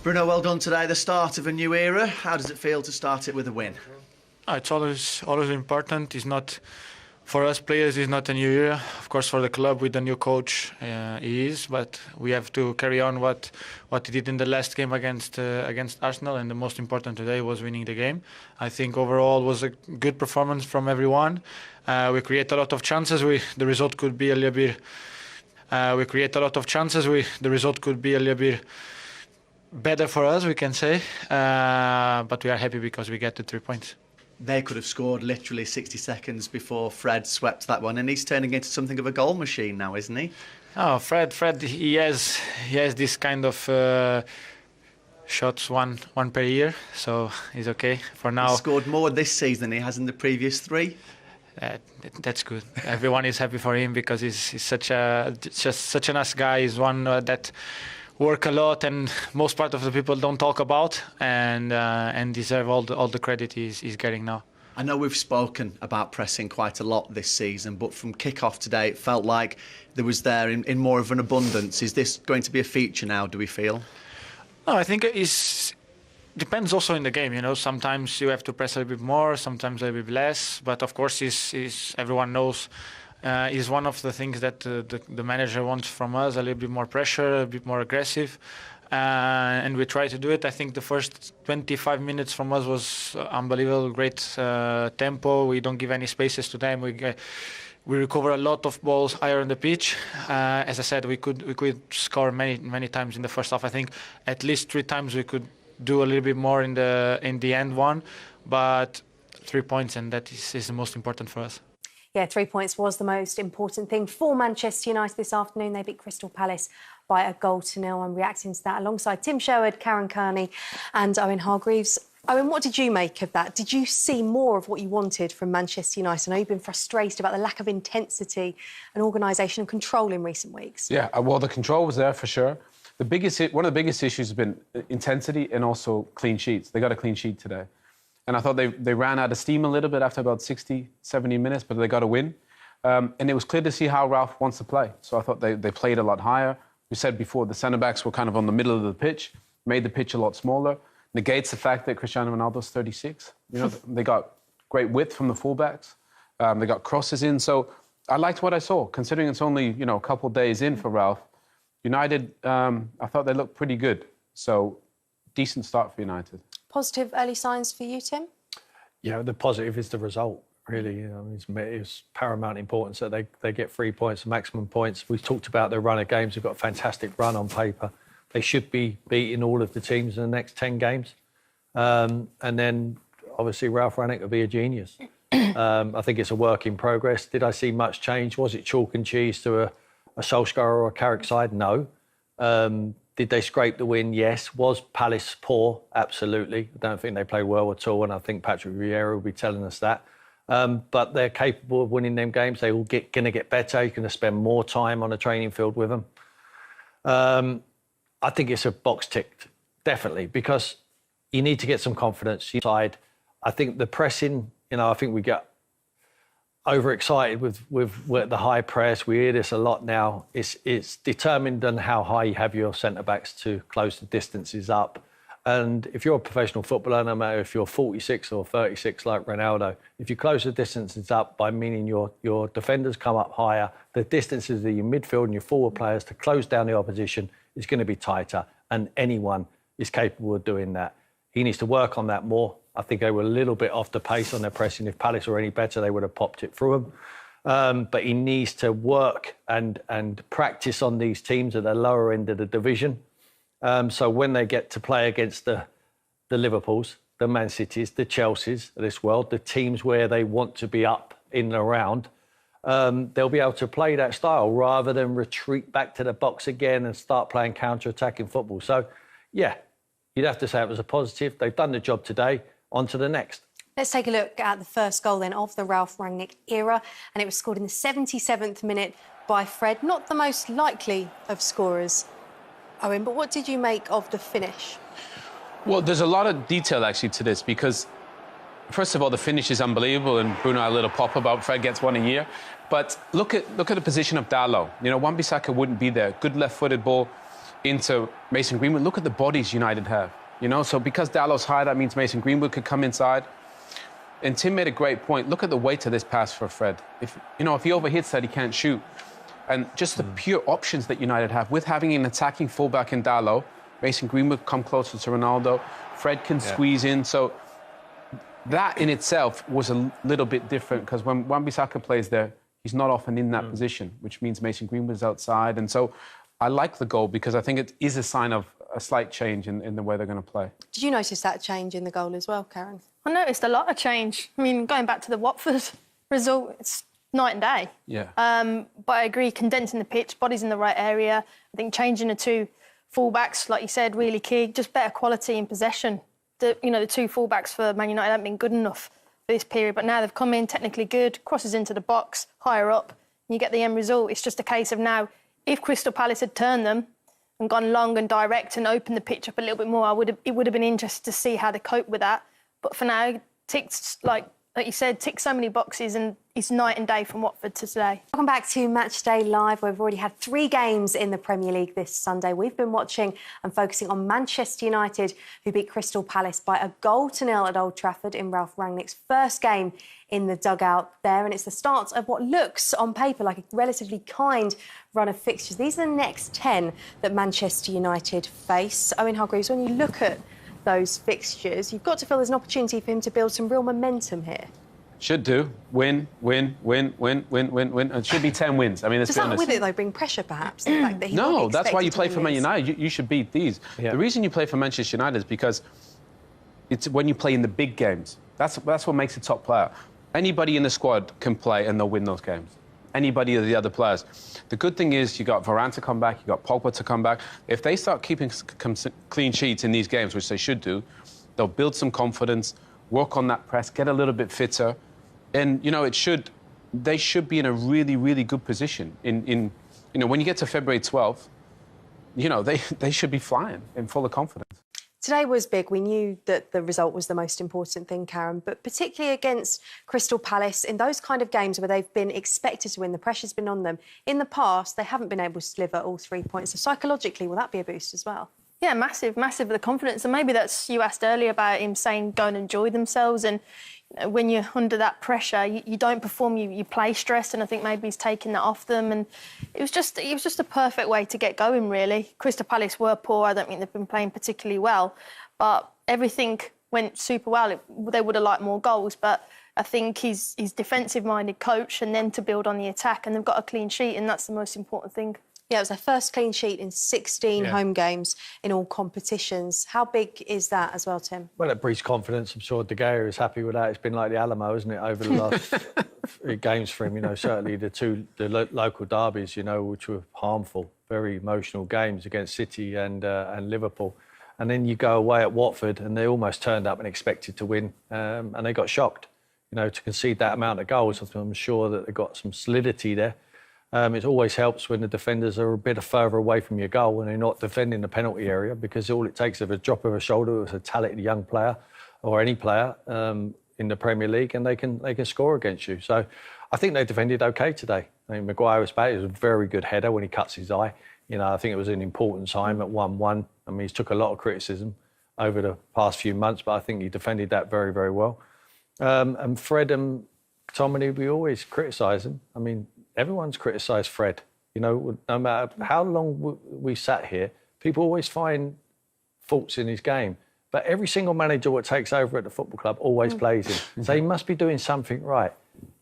Bruno, well done today. The start of a new era. How does it feel to start it with a win? It's always important. It's not for us players. It's not a new era. Of course, for the club with the new coach, it is. But we have to carry on what he did in the last game against Arsenal, and the most important today was winning the game. I think overall was a good performance from everyone. We create a lot of chances. The result could be a little bit. We create a lot of chances. The result could be a little bit better for us, we can say. But we are happy because we get the 3 points. They could have scored literally 60 seconds before Fred swept that one, and he's turning into something of a goal machine now, isn't he? Oh, Fred, he has this kind of shots one per year, so he's okay for now. He's scored more this season than he has in the previous 3. That's good. Everyone is happy for him because he's such a nice guy. He's one that work a lot, and most part of the people don't talk about, and deserve all the credit he's getting now. I know we've spoken about pressing quite a lot this season, but from kick-off today, it felt like there was there in more of an abundance. Is this going to be a feature now, do we feel? No, I think it depends also in the game. You know, sometimes you have to press a little bit more, sometimes a little bit less. But of course, everyone knows. Is one of the things that the manager wants from us, a little bit more pressure, a bit more aggressive, and we try to do it. I think the first 25 minutes from us was unbelievable, great tempo. We don't give any spaces to them. We recover a lot of balls higher on the pitch. As I said, we could score many times in the first half. I think at least 3 times we could do a little bit more in the end one, but 3 points, and that is the most important for us. Yeah, 3 points was the most important thing for Manchester United this afternoon. They beat Crystal Palace by a 0-0. I'm reacting to that alongside Tim Sherwood, Karen Kearney and Owen Hargreaves. Owen, what did you make of that? Did you see more of what you wanted from Manchester United? I know you've been frustrated about the lack of intensity and organisation and control in recent weeks. Yeah, well, the control was there for sure. One of the biggest issues has been intensity and also clean sheets. They got a clean sheet today. And I thought they ran out of steam a little bit after about 60, 70 minutes, but they got a win. And it was clear to see how Ralf wants to play. So I thought they played a lot higher. We said before the centre-backs were kind of on the middle of the pitch, made the pitch a lot smaller, negates the fact that Cristiano Ronaldo's 36. You know, they got great width from the fullbacks. They got crosses in. So I liked what I saw, considering it's only, a couple of days in for Ralf. United, I thought they looked pretty good. So decent start for United. Positive early signs for you, Tim? Yeah, the positive is the result, really. It's paramount importance that they get 3 points, maximum points. We've talked about their run of games. They've got a fantastic run on paper. They should be beating all of the teams in the next 10 games. And then, obviously, Ralf Rangnick will be a genius. I think it's a work in progress. Did I see much change? Was it chalk and cheese to a Solskjaer or a Carrick side? No. Did they scrape the win? Yes. Was Palace poor? Absolutely. I don't think they played well at all, and I think Patrick Vieira will be telling us that. But they're capable of winning them games. They will going to get better. You're going to spend more time on a training field with them. I think it's a box ticked, definitely, because you need to get some confidence inside. I think the pressing, I think we get overexcited with the high press. We hear this a lot now. It's determined on how high you have your centre-backs to close the distances up. And if you're a professional footballer, no matter if you're 46 or 36 like Ronaldo, if you close the distances up by meaning your defenders come up higher, the distances of your midfield and your forward players to close down the opposition is going to be tighter. And anyone is capable of doing that. He needs to work on that more. I think they were a little bit off the pace on their pressing. If Palace were any better, they would have popped it through them. But he needs to work and practice on these teams at the lower end of the division. So when they get to play against the Liverpools, the Man Cities, the Chelseas of this world, the teams where they want to be up in and around, they'll be able to play that style rather than retreat back to the box again and start playing counter-attacking football. So, yeah, you'd have to say it was a positive. They've done the job today. On to the next. Let's take a look at the first goal then of the Ralf Rangnick era, and it was scored in the 77th minute by Fred. Not the most likely of scorers, Owen, but what did you make of the finish? Well, there's a lot of detail actually to this because, first of all, the finish is unbelievable, and Bruno had a little pop about Fred gets one a year. But look at the position of Dalot. Wan-Bissaka wouldn't be there. Good left-footed ball. into Mason Greenwood. Look at the bodies United have, you know? So because Dallow's high, that means Mason Greenwood could come inside. And Tim made a great point. Look at the weight of this pass for Fred. If he overhits that, he can't shoot. And just the pure options that United have, with having an attacking fullback in Dallow, Mason Greenwood come closer to Ronaldo, Fred can squeeze in. So that in itself was a little bit different, because when Wan-Bissaka plays there, he's not often in that position, which means Mason Greenwood's outside. And so I like the goal because I think it is a sign of a slight change in the way they're going to play. Did you notice that change in the goal as well, Karen? I noticed a lot of change. I mean, going back to the Watford result, it's night and day. Yeah. But I agree, condensing the pitch, bodies in the right area. I think changing the two fullbacks, like you said, really key. Just better quality in possession. The two fullbacks for Man United haven't been good enough for this period, but now they've come in technically good, crosses into the box, higher up, and you get the end result. It's just a case of now, if Crystal Palace had turned them and gone long and direct and opened the pitch up a little bit more, it would have been interesting to see how they cope with that. But for now, ticks, like you said, ticks so many boxes, and it's night and day from Watford to today. Welcome back to Matchday Live. We've already had 3 games in the Premier League this Sunday. We've been watching and focusing on Manchester United, who beat Crystal Palace by a 0-0 at Old Trafford in Ralf Rangnick's first game in the dugout there. And it's the start of what looks on paper like a relatively kind run of fixtures. These are the next 10 that Manchester United face. Owen Hargreaves, when you look at those fixtures, you've got to feel there's an opportunity for him to build some real momentum here. Should do. Win. It should be 10 wins. I mean, let's Does be that honest. with it, though, bring pressure, perhaps? The fact that he No, that's why you play for Man this? United. You should beat these. Yeah. The reason you play for Manchester United is because it's when you play in the big games. That's what makes a top player. Anybody in the squad can play and they'll win those games. Anybody of the other players. The good thing is you got Varane to come back, you got Pogba to come back. If they start keeping clean sheets in these games, which they should do, they'll build some confidence, work on that press, get a little bit fitter, and they should be in a really, really good position. When you get to February 12th, they should be flying in full of confidence. Today was big. We knew that the result was the most important thing, Karen, but particularly against Crystal Palace, in those kind of games where they've been expected to win, the pressure's been on them. In the past, they haven't been able to deliver all 3 points. So psychologically, will that be a boost as well? Yeah, massive for the confidence. And maybe that's, you asked earlier about him saying go and enjoy themselves. And when you're under that pressure, you don't perform, you play stressed. And I think maybe he's taking that off them. And it was just a perfect way to get going, really. Crystal Palace were poor. I don't think they've been playing particularly well. But everything went super well. They would have liked more goals. But I think he's defensive-minded coach, and then to build on the attack. And they've got a clean sheet, and that's the most important thing. Yeah, it was their first clean sheet in 16 home games in all competitions. How big is that as well, Tim? Well, it breeds confidence. I'm sure De Gea is happy with that. It's been like the Alamo, isn't it, over the last 3 games for him. Certainly the local derbies, which were harmful, very emotional games against City and Liverpool. And then you go away at Watford, and they almost turned up and expected to win, and they got shocked. To concede that amount of goals, I'm sure that they've got some solidity there. It always helps when the defenders are a bit further away from your goal and they're not defending the penalty area, because all it takes is a drop of a shoulder with a talented young player or any player in the Premier League, and they can score against you. So I think they defended okay today. I mean, Maguire was back. It was a very good header when he cuts his eye. I think it was an important time at 1-1. I mean, he's took a lot of criticism over the past few months, but I think he defended that very, very well. And Fred and Tomini, we always criticise him. I mean, everyone's criticised Fred. No matter how long we sat here, people always find faults in his game. But every single manager that takes over at the football club always plays him. So he must be doing something right.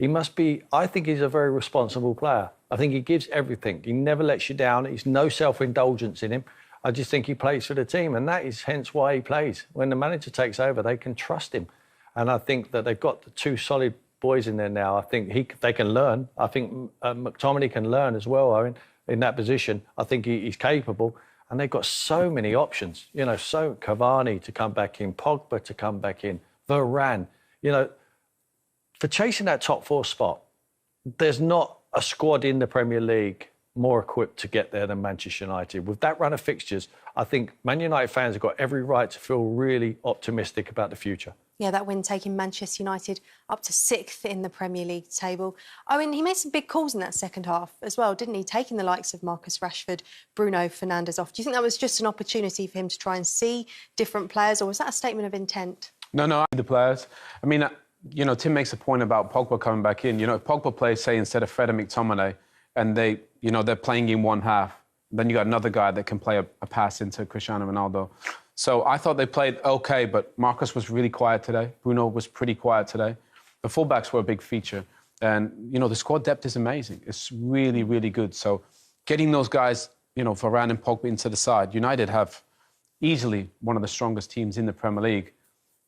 I think he's a very responsible player. I think he gives everything. He never lets you down. There's no self-indulgence in him. I just think he plays for the team, and that is hence why he plays. When the manager takes over, they can trust him. And I think that they've got the 2 solid boys in there now. I think they can learn. I think McTominay can learn as well, Owen, in that position. I think he's capable. And they've got so many options. So Cavani to come back in, Pogba to come back in, Varane. For chasing that top 4 spot, there's not a squad in the Premier League more equipped to get there than Manchester United. With that run of fixtures, I think Man United fans have got every right to feel really optimistic about the future. Yeah, that win taking Manchester United up to 6th in the Premier League table. Owen, he made some big calls in that second half as well, didn't he? Taking the likes of Marcus Rashford, Bruno Fernandes off. Do you think that was just an opportunity for him to try and see different players, or was that a statement of intent? No, the players. I mean, you know, Tim makes a point about Pogba coming back in. You know, if Pogba plays, say, instead of Fred and McTominay, and they're playing in one half, then you got another guy that can play a pass into Cristiano Ronaldo. So I thought they played okay, but Marcus was really quiet today. Bruno was pretty quiet today. The fullbacks were a big feature. And, you know, the squad depth is amazing. It's really, really good. So getting those guys, you know, Varane and Pogba into the side, United have easily one of the strongest teams in the Premier League,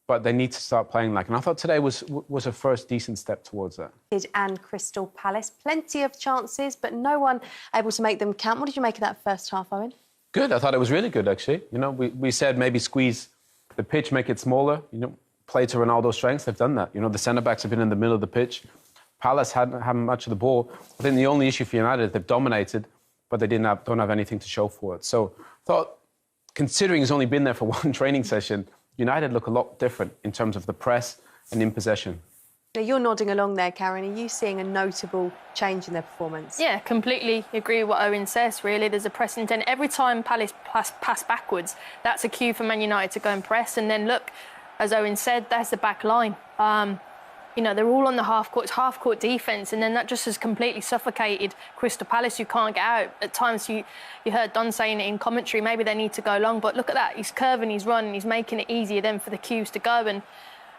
but they need to start playing like. And I thought today was a first decent step towards that. And Crystal Palace, plenty of chances, but no one able to make them count. What did you make of that first half, Owen? Good. I thought it was really good, actually. You know, we said maybe squeeze the pitch, make it smaller, you know, play to Ronaldo's strengths. They've done that. You know, the centre-backs have been in the middle of the pitch. Palace haven't much of the ball. I think the only issue for United is they've dominated, but they don't have anything to show for it. So I thought, considering he's only been there for one training session, United look a lot different in terms of the press and in possession. Now, you're nodding along there, Karen. Are you seeing a notable change in their performance? Yeah, completely agree with what Owen says, really. There's a press intent. Every time Palace pass backwards, that's a cue for Man United to go and press. And then, look, as Owen said, there's the back line. You know, they're all on the half-court. It's half-court defence, and then that just has completely suffocated Crystal Palace, who can't get out. At times, you heard Don saying it in commentary, maybe they need to go long. But look at that. He's curving, he's running, he's making it easier then for the cues to go.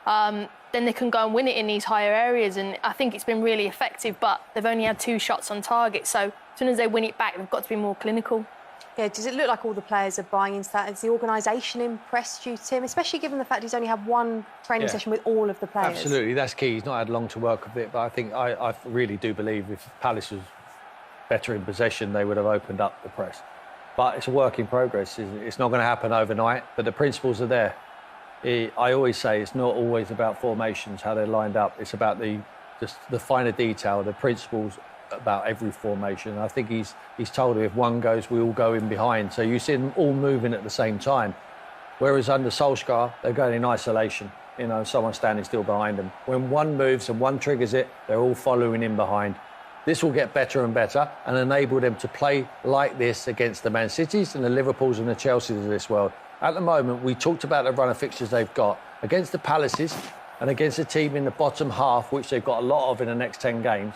And then they can go and win it in these higher areas. And I think it's been really effective, but they've only had 2 shots on target. So as soon as they win it back, they've got to be more clinical. Yeah, does it look like all the players are buying into that? Has the organisation impressed you, Tim? Especially given the fact he's only had one training session with all of the players. Absolutely, that's key. He's not had long to work with it, but I think I really do believe if Palace was better in possession, they would have opened up the press. But it's a work in progress. It's not going to happen overnight, but the principles are there. I always say it's not always about formations, how they're lined up. It's about the finer detail, the principles about every formation. And I think he's told if one goes, we all go in behind. So you see them all moving at the same time. Whereas under Solskjaer, they're going in isolation. You know, someone standing still behind them. When one moves and one triggers it, they're all following in behind. This will get better and better and enable them to play like this against the Man Cities and the Liverpools and the Chelseas of this world. At the moment, we talked about the run of fixtures they've got against the Palaces and against a team in the bottom half, which they've got a lot of in the next 10 games.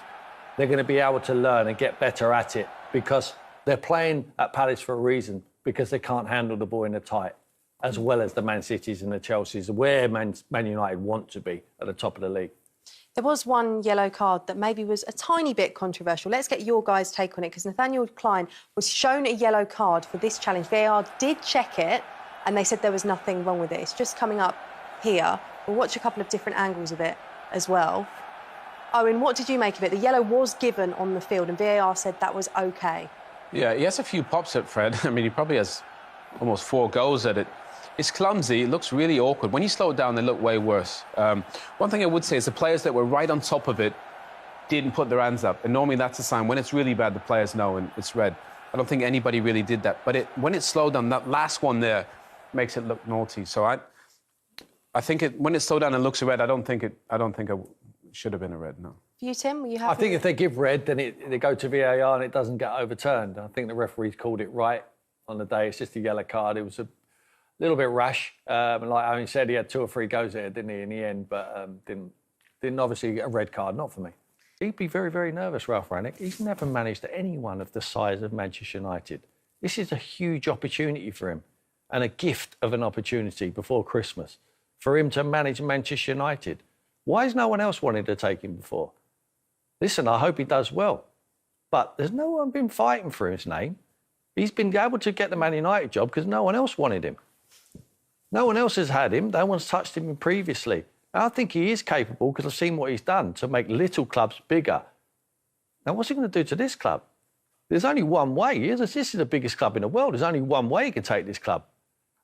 They're going to be able to learn and get better at it because they're playing at Palace for a reason, because they can't handle the ball in the tight, as well as the Man Cities and the Chelseas, where Man United want to be at the top of the league. There was one yellow card that maybe was a tiny bit controversial. Let's get your guys' take on it, because Nathaniel Klein was shown a yellow card for this challenge. VAR did check it, and they said there was nothing wrong with it. It's just coming up here. We'll watch a couple of different angles of it as well. Owen, what did you make of it? The yellow was given on the field, and VAR said that was OK. Yeah, he has a few pops at Fred. I mean, he probably has almost 4 goals at it. It's clumsy. It looks really awkward. When you slow it down, they look way worse. One thing I would say is the players that were right on top of it didn't put their hands up. And normally that's a sign. When it's really bad, the players know and it's red. I don't think anybody really did that. But when it's slowed down, that last one there makes it look naughty. So I think when it's slowed down and looks red, I don't think it should have been a red, no. You, Tim, were you happy? I think if they give red, then they go to VAR and it doesn't get overturned. I think the referees called it right on the day. It's just a yellow card. It was a little bit rash. Like Owen said, he had 2 or 3 goes at it, didn't he, in the end? But didn't obviously get a red card, not for me. He'd be very, very nervous, Ralf Rangnick. He's never managed anyone of the size of Manchester United. This is a huge opportunity for him and a gift of an opportunity before Christmas for him to manage Manchester United. Why has no one else wanted to take him before? Listen, I hope he does well. But there's no one been fighting for his name. He's been able to get the Man United job because no one else wanted him. No one else has had him. No one's touched him previously. And I think he is capable because I've seen what he's done to make little clubs bigger. Now, what's he going to do to this club? There's only one way. This is the biggest club in the world. There's only one way he can take this club.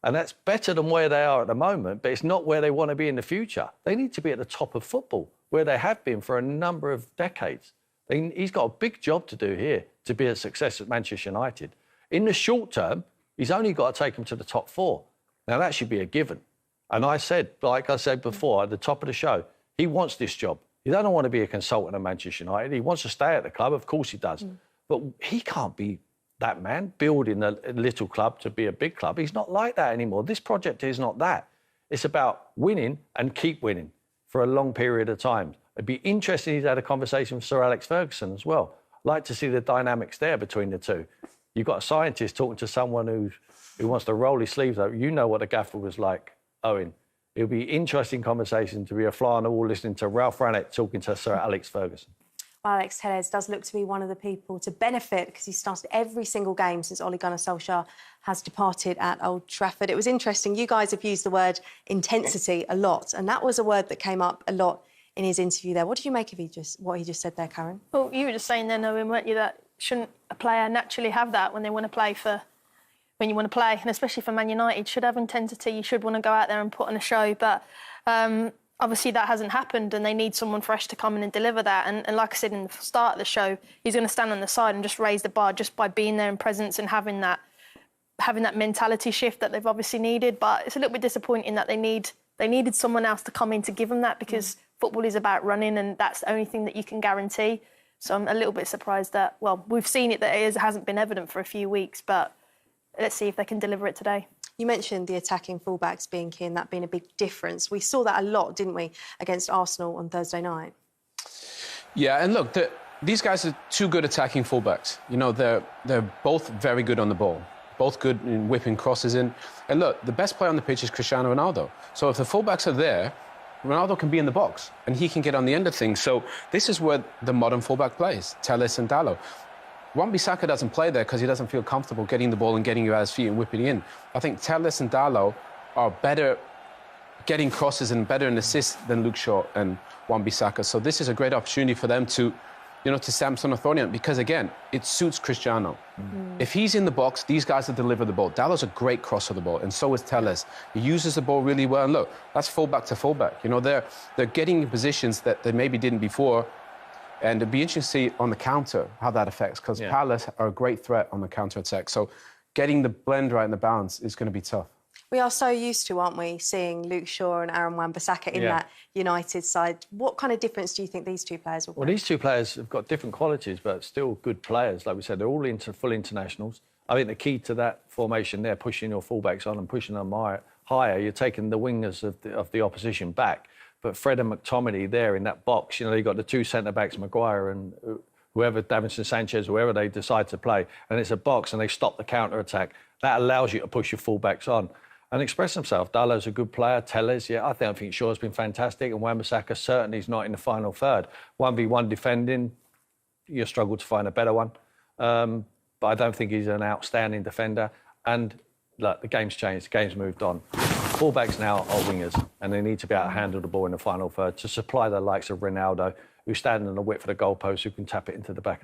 And that's better than where they are at the moment, but it's not where they want to be in the future. They need to be at the top of football, where they have been for a number of decades. He's got a big job to do here to be a success at Manchester United. In the short term, he's only got to take them to the top 4. Now, that should be a given. And I said, like I said before, at the top of the show, he wants this job. He doesn't want to be a consultant at Manchester United. He wants to stay at the club. Of course he does. But he can't be that man, building a little club to be a big club. He's not like that anymore. This project is not that. It's about winning and keep winning for a long period of time. It'd be interesting if he's had a conversation with Sir Alex Ferguson as well. I'd like to see the dynamics there between the two. You've got a scientist talking to someone who wants to roll his sleeves up. You know what the gaffer was like, Owen. It'll be interesting conversation to be a fly on the wall listening to Ralf Rangnick talking to Sir Alex Ferguson. Well, Alex Telles does look to be one of the people to benefit because he started every single game since Ole Gunnar Solskjaer has departed at Old Trafford. It was interesting. You guys have used the word intensity a lot, and that was a word that came up a lot in his interview there. What did you make of what he just said there, Karen? Well, you were just saying then, Owen, weren't you, that shouldn't a player naturally have that when they want to play when you want to play, and especially for Man United, should have intensity. You should want to go out there and put on a show. But obviously that hasn't happened, and they need someone fresh to come in and deliver that. And like I said in the start of the show, he's going to stand on the side and just raise the bar just by being there in presence and having that mentality shift that they've obviously needed. But it's a little bit disappointing that they needed someone else to come in to give them that, because football is about running, and that's the only thing that you can guarantee. So I'm a little bit surprised that, well, we've seen it that it hasn't been evident for a few weeks, but let's see if they can deliver it today. You mentioned the attacking fullbacks being key and that being a big difference. We saw that a lot, didn't we, against Arsenal on Thursday night? Yeah, and look, these guys are two good attacking fullbacks. You know, they're both very good on the ball, both good in whipping crosses in. And look, the best player on the pitch is Cristiano Ronaldo. So if the fullbacks are there, Ronaldo can be in the box and he can get on the end of things. So this is where the modern fullback plays, Telles and Dalot. Wan-Bissaka doesn't play there because he doesn't feel comfortable getting the ball and getting you at his feet and whipping in. I think Telles and Dalot are better getting crosses and better in assists than Luke Shaw and Wan-Bissaka. So this is a great opportunity for them to, to stamp some authority on, because again, it suits Cristiano. If he's in the box, these guys will deliver the ball. Dalot's a great crosser of the ball, and so is Telles. He uses the ball really well. And look, that's fullback to fullback. They're getting in positions that they maybe didn't before. And it'd be interesting to see on the counter how that affects, because Palace are a great threat on the counter-attack. So getting the blend right and the balance is going to be tough. We are so used to, aren't we, seeing Luke Shaw and Aaron Wan-Bissaka in that United side. What kind of difference do you think these two players will bring? Well, these two players have got different qualities, but still good players. Like we said, they're all full internationals. I think the key to that formation there, pushing your fullbacks on and pushing them higher, you're taking the wingers of the opposition back. But Fred and McTominay there in that box, you've got the two centre-backs, Maguire and whoever, Davinson Sanchez, whoever they decide to play, and it's a box and they stop the counter-attack. That allows you to push your full-backs on and express themselves. Dalot's a good player. Telles, I think Shaw's been fantastic, and Wan-Bissaka certainly is not in the final third. 1v1 defending, you struggle to find a better one. But I don't think he's an outstanding defender. And look, the game's changed, the game's moved on. Fullbacks now are wingers, and they need to be able to handle the ball in the final third to supply the likes of Ronaldo, who's standing on the width of the goalpost, who can tap it into the back.